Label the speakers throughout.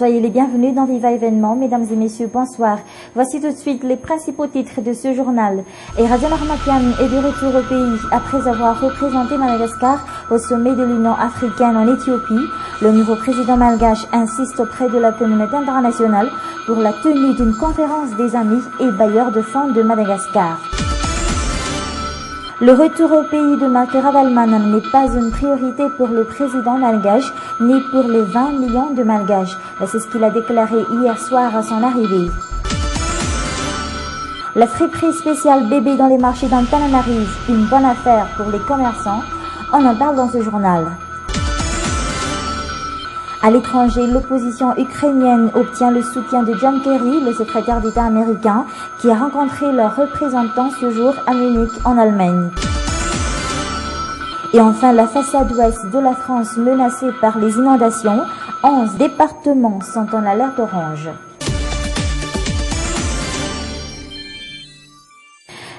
Speaker 1: Soyez les bienvenus dans Viva Événement. Mesdames et messieurs, bonsoir. Voici tout de suite les principaux titres de ce journal. Erasion Armakian est de retour au pays après avoir représenté Madagascar au sommet de l'Union africaine en Éthiopie. Le nouveau président malgache insiste auprès de la communauté internationale pour la tenue d'une conférence des amis et bailleurs de fonds de Madagascar. Le retour au pays de Marc Ravalomanana n'est pas une priorité pour le président malgache ni pour les 20 millions de malgaches. C'est ce qu'il a déclaré hier soir à son arrivée. La friperie spéciale bébé dans les marchés d'Antananarive, une bonne affaire pour les commerçants. On en parle dans ce journal. À l'étranger, l'opposition ukrainienne obtient le soutien de John Kerry, le secrétaire d'État américain, qui a rencontré leurs représentants ce jour à Munich, en Allemagne. Et enfin, la façade ouest de la France menacée par les inondations. 11 départements sont en alerte orange.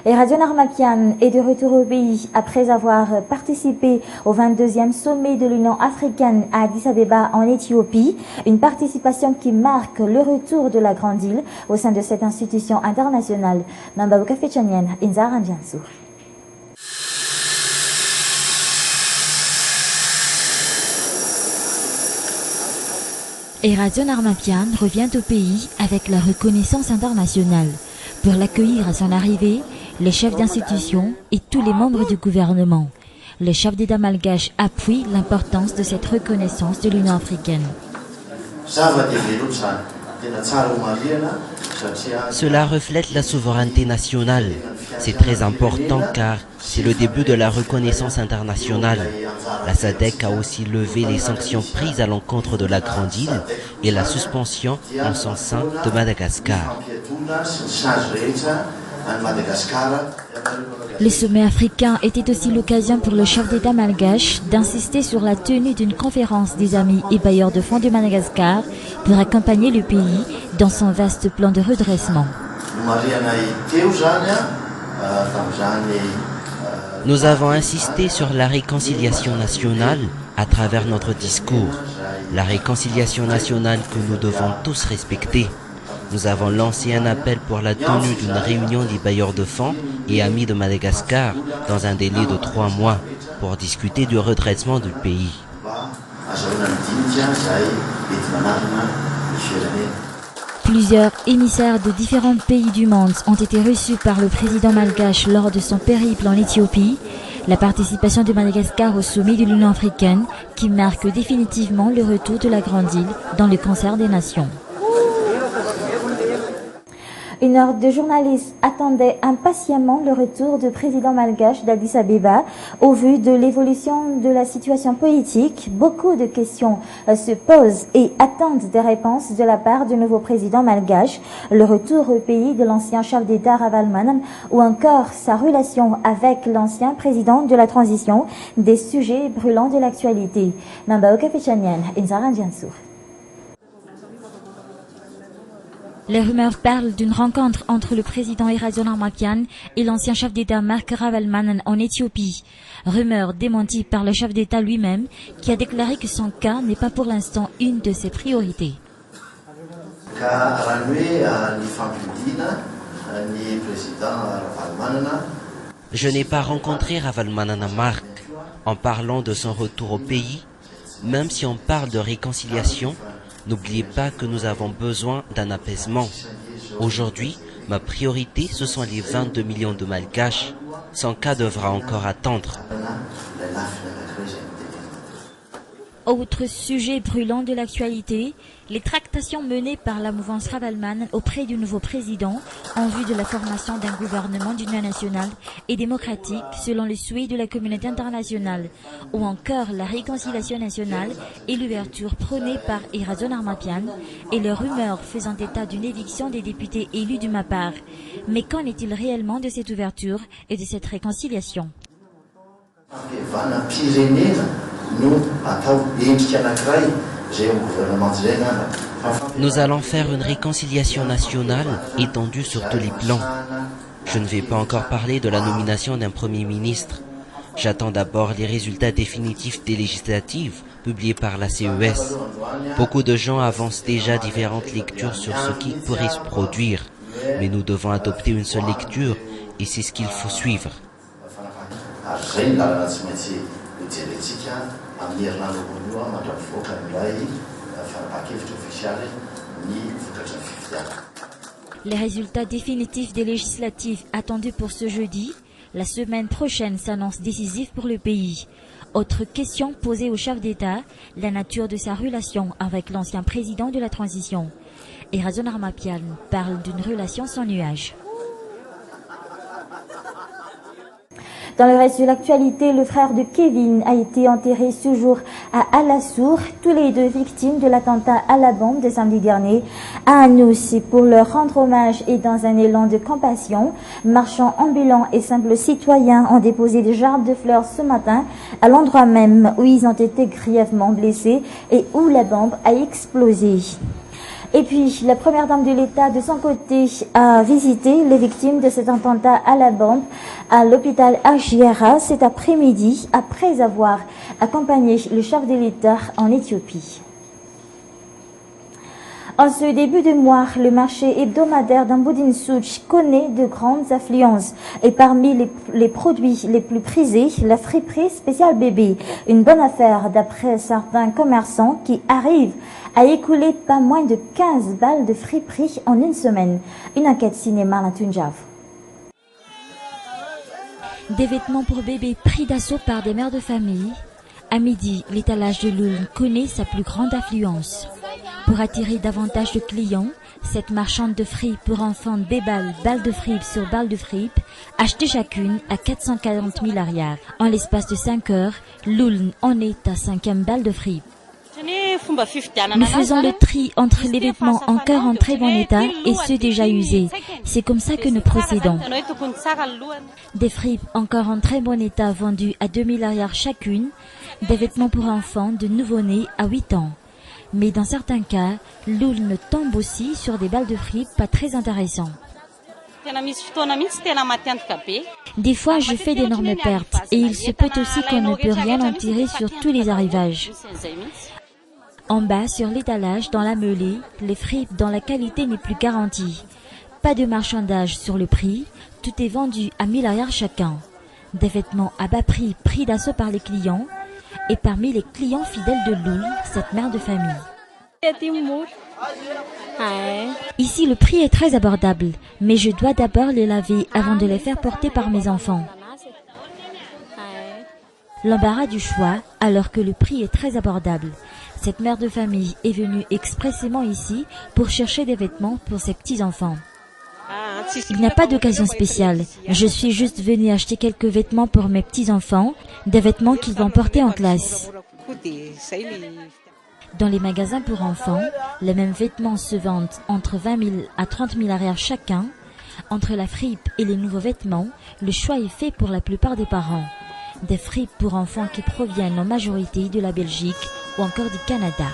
Speaker 1: Erasion Armakian est de retour au pays après avoir participé au 22e sommet de l'Union africaine à Addis Abeba en Éthiopie, une participation qui marque le retour de la grande île au sein de cette institution internationale. Mambabuka Fechanien, Inzara Ndiansou.
Speaker 2: Erasion Armakian revient au pays avec la reconnaissance internationale. Pour l'accueillir à son arrivée, les chefs d'institution et tous les membres du gouvernement. Le chef d'État malgache appuie l'importance de cette reconnaissance de l'Union africaine.
Speaker 3: Cela reflète la souveraineté nationale. C'est très important car c'est le début de la reconnaissance internationale. La SADC a aussi levé les sanctions prises à l'encontre de la grande île et la suspension en son sein de Madagascar.
Speaker 2: Le sommet africain était aussi l'occasion pour le chef d'État malgache d'insister sur la tenue d'une conférence des amis et bailleurs de fonds de Madagascar pour accompagner le pays dans son vaste plan de redressement.
Speaker 3: Nous avons insisté sur la réconciliation nationale à travers notre discours. La réconciliation nationale que nous devons tous respecter. Nous avons lancé un appel pour la tenue d'une réunion des bailleurs de fonds et amis de Madagascar dans un délai de 3 mois pour discuter du redressement du pays.
Speaker 2: Plusieurs émissaires de différents pays du monde ont été reçus par le président malgache lors de son périple en Éthiopie. La participation de Madagascar au sommet de l'Union africaine qui marque définitivement le retour de la grande île dans le concert des nations.
Speaker 1: Une horde de journalistes attendait impatiemment le retour du président malgache d'Addis Abeba. Au vu de l'évolution de la situation politique, beaucoup de questions se posent et attendent des réponses de la part du nouveau président malgache. Le retour au pays de l'ancien chef d'État Ravalomanana ou encore sa relation avec l'ancien président de la transition, des sujets brûlants de l'actualité. Mambaoka Fechanien, Inzara Ndiansou.
Speaker 2: Les rumeurs parlent d'une rencontre entre le président Erasion Armakian et l'ancien chef d'État Marc Ravalomanana en Éthiopie. Rumeur démentie par le chef d'État lui-même qui a déclaré que son cas n'est pas pour l'instant une de ses priorités.
Speaker 3: Je n'ai pas rencontré Ravalomanana Marc. En parlant de son retour au pays, même si on parle de réconciliation, n'oubliez pas que nous avons besoin d'un apaisement. Aujourd'hui, ma priorité, ce sont les 22 millions de malgaches. Son cas devra encore attendre.
Speaker 2: Autre sujet brûlant de l'actualité, les tractations menées par la mouvance Ravalomanana auprès du nouveau président en vue de la formation d'un gouvernement d'union nationale et démocratique selon le souhait de la communauté internationale, ou encore la réconciliation nationale et l'ouverture prônée par Erasion Armakian et les rumeurs faisant état d'une éviction des députés élus du MAPAR. Mais qu'en est-il réellement de cette ouverture et de cette réconciliation?
Speaker 3: Nous allons faire une réconciliation nationale étendue sur tous les plans. Je ne vais pas encore parler de la nomination d'un Premier ministre. J'attends d'abord les résultats définitifs des législatives publié par la CES. Beaucoup de gens avancent déjà différentes lectures sur ce qui pourrait se produire, mais nous devons adopter une seule lecture et c'est ce qu'il faut suivre.
Speaker 2: Les résultats définitifs des législatives attendus pour ce jeudi, la semaine prochaine s'annonce décisif pour le pays. Autre question posée au chef d'État, la nature de sa relation avec l'ancien président de la transition. Et Razon Armapian parle d'une relation sans nuage.
Speaker 1: Dans le reste de l'actualité, le frère de Kevin a été enterré ce jour à Alassour, tous les deux victimes de l'attentat à la bombe de samedi dernier. À Anous, pour leur rendre hommage et dans un élan de compassion, marchands ambulants et simples citoyens ont déposé des gerbes de fleurs ce matin à l'endroit même où ils ont été grièvement blessés et où la bombe a explosé. Et puis, la première dame de l'État, de son côté, a visité les victimes de cet attentat à la bombe à l'hôpital Agiara cet après-midi, après avoir accompagné le chef de l'État en Éthiopie. En ce début de mois, le marché hebdomadaire d'Ambodin-Souch connaît de grandes affluences. Et parmi les produits les plus prisés, la friperie spéciale bébé. Une bonne affaire d'après certains commerçants qui arrivent à écouler pas moins de 15 balles de friperie en une semaine. Une enquête cinéma à Tunjav.
Speaker 2: Des vêtements pour bébé pris d'assaut par des mères de famille. À midi, l'étalage de Loul connaît sa plus grande affluence. Pour attirer davantage de clients, cette marchande de fripes pour enfants déballe balles de fripes sur balles de fripes, achetées chacune à 440 000 arrières. En l'espace de 5 heures, Loul en est à 5e balle de fripes. Nous faisons le tri entre les vêtements encore en très bon état et ceux déjà usés. C'est comme ça que nous procédons. Des fripes encore en très bon état vendues à 2000 arrières chacune, des vêtements pour enfants de nouveau-nés à 8 ans. Mais dans certains cas, Loul me tombe aussi sur des balles de fripes pas très intéressantes. Des fois, je fais d'énormes pertes et il se peut aussi qu'on ne peut rien en tirer sur tous les arrivages. En bas, sur l'étalage, dans la mêlée, les fripes dont la qualité n'est plus garantie. Pas de marchandage sur le prix, tout est vendu à 1000 arrières chacun. Des vêtements à bas prix pris d'assaut par les clients et parmi les clients fidèles de Loul, cette mère de famille. Ici, le prix est très abordable, mais je dois d'abord les laver avant de les faire porter par mes enfants. L'embarras du choix, alors que le prix est très abordable. Cette mère de famille est venue expressément ici pour chercher des vêtements pour ses petits-enfants. Il n'y a pas d'occasion spéciale. Je suis juste venue acheter quelques vêtements pour mes petits-enfants, des vêtements qu'ils vont porter en classe. Dans les magasins pour enfants, les mêmes vêtements se vendent entre 20 000 à 30 000 arrières chacun. Entre la fripe et les nouveaux vêtements, le choix est fait pour la plupart des parents. Des fripes pour enfants qui proviennent en majorité de la Belgique ou encore du Canada.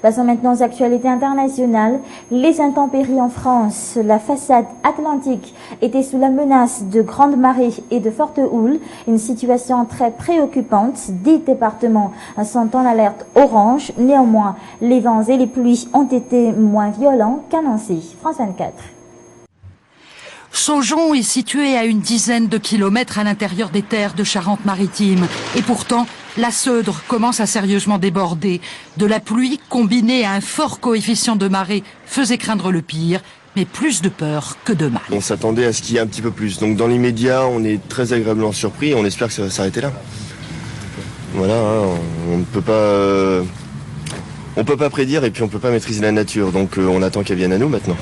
Speaker 1: Passons maintenant aux actualités internationales. Les intempéries en France. La façade atlantique était sous la menace de grandes marées et de fortes houles. Une situation très préoccupante. 10 départements sont en alerte orange. Néanmoins, les vents et les pluies ont été moins violents qu'annoncés. France 24.
Speaker 4: Saujon est situé à une dizaine de kilomètres à l'intérieur des terres de Charente-Maritime. Et pourtant, la Seudre commence à sérieusement déborder. De la pluie combinée à un fort coefficient de marée faisait craindre le pire, mais plus de peur que de mal.
Speaker 5: On s'attendait à ce qu'il y ait un petit peu plus. Donc dans l'immédiat, on est très agréablement surpris et on espère que ça va s'arrêter là. Voilà, hein, on ne peut pas prédire et puis on ne peut pas maîtriser la nature. Donc on attend qu'elle vienne à nous maintenant.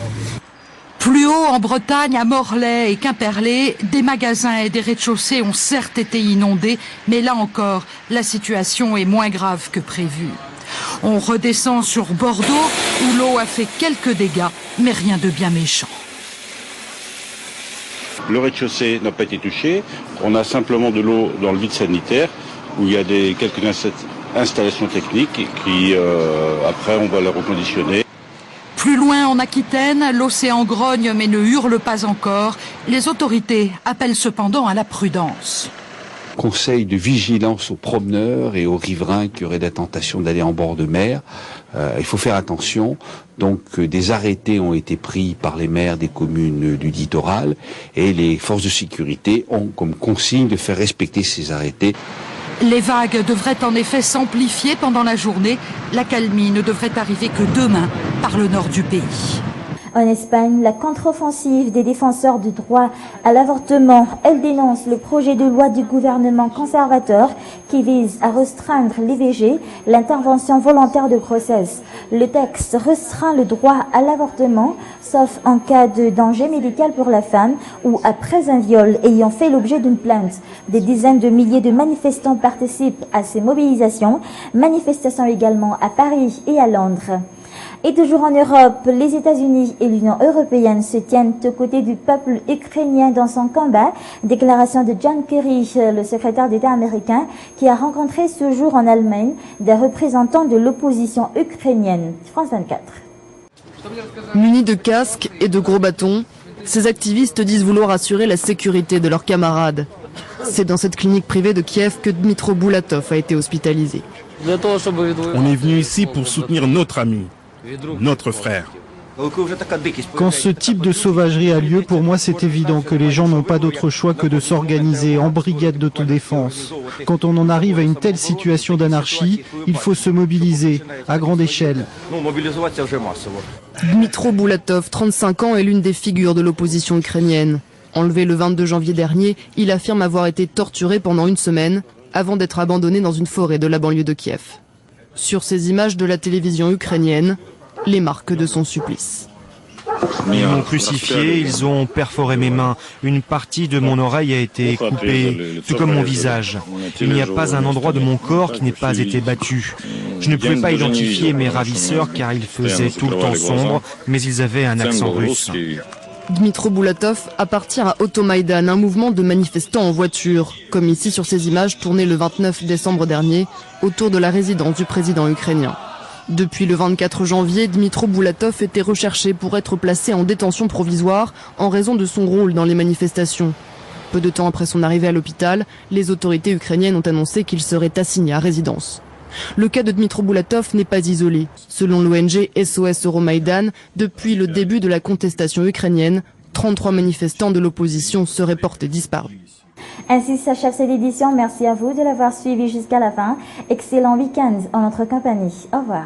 Speaker 4: Plus haut, en Bretagne, à Morlaix et Quimperlé, des magasins et des rez-de-chaussée ont certes été inondés, mais là encore, la situation est moins grave que prévu. On redescend sur Bordeaux, où l'eau a fait quelques dégâts, mais rien de bien méchant.
Speaker 6: Le rez-de-chaussée n'a pas été touché. On a simplement de l'eau dans le vide sanitaire, où il y a quelques installations techniques qui, après, on va les reconditionner.
Speaker 4: Plus loin en Aquitaine, l'océan grogne mais ne hurle pas encore. Les autorités appellent cependant à la prudence.
Speaker 7: Conseil de vigilance aux promeneurs et aux riverains qui auraient la tentation d'aller en bord de mer. Il faut faire attention. Donc des arrêtés ont été pris par les maires des communes du littoral et les forces de sécurité ont comme consigne de faire respecter ces arrêtés.
Speaker 4: Les vagues devraient en effet s'amplifier pendant la journée. L'accalmie ne devrait arriver que demain par le nord du pays.
Speaker 1: En Espagne, la contre-offensive des défenseurs du droit à l'avortement, elle dénonce le projet de loi du gouvernement conservateur qui vise à restreindre l'IVG, l'intervention volontaire de grossesse. Le texte restreint le droit à l'avortement, sauf en cas de danger médical pour la femme ou après un viol ayant fait l'objet d'une plainte. Des dizaines de milliers de manifestants participent à ces mobilisations, manifestations également à Paris et à Londres. Et toujours en Europe, les États-Unis et l'Union européenne se tiennent aux côtés du peuple ukrainien dans son combat. Déclaration de John Kerry, le secrétaire d'État américain, qui a rencontré ce jour en Allemagne des représentants de l'opposition ukrainienne. France 24.
Speaker 8: Munis de casques et de gros bâtons, ces activistes disent vouloir assurer la sécurité de leurs camarades. C'est dans cette clinique privée de Kiev que Dmytro Boulatov a été hospitalisé.
Speaker 9: On est venu ici pour soutenir notre ami, notre frère.
Speaker 10: Quand ce type de sauvagerie a lieu, pour moi c'est évident que les gens n'ont pas d'autre choix que de s'organiser en brigade d'autodéfense. Quand on en arrive à une telle situation d'anarchie, il faut se mobiliser à grande échelle.
Speaker 8: Dmytro Boulatov, 35 ans, est l'une des figures de l'opposition ukrainienne. Enlevé le 22 janvier dernier, il affirme avoir été torturé pendant une semaine avant d'être abandonné dans une forêt de la banlieue de Kiev. Sur ces images de la télévision ukrainienne, les marques de son supplice.
Speaker 11: Ils m'ont crucifié, ils ont perforé mes mains. Une partie de mon oreille a été coupée, tout comme mon visage. Il n'y a pas un endroit de mon corps qui n'ait pas été battu. Je ne pouvais pas identifier mes ravisseurs car ils faisaient tout le temps sombre, mais ils avaient un accent russe.
Speaker 8: Dmytro Boulatov appartient à Automaïdan, un mouvement de manifestants en voiture, comme ici sur ces images tournées le 29 décembre dernier, autour de la résidence du président ukrainien. Depuis le 24 janvier, Dmytro Boulatov était recherché pour être placé en détention provisoire en raison de son rôle dans les manifestations. Peu de temps après son arrivée à l'hôpital, les autorités ukrainiennes ont annoncé qu'il serait assigné à résidence. Le cas de Dmytro Boulatov n'est pas isolé. Selon l'ONG SOS Euromaïdan, depuis le début de la contestation ukrainienne, 33 manifestants de l'opposition seraient portés disparus.
Speaker 1: Ainsi s'achève cette édition. Merci à vous de l'avoir suivi jusqu'à la fin. Excellent week-end en notre compagnie. Au revoir.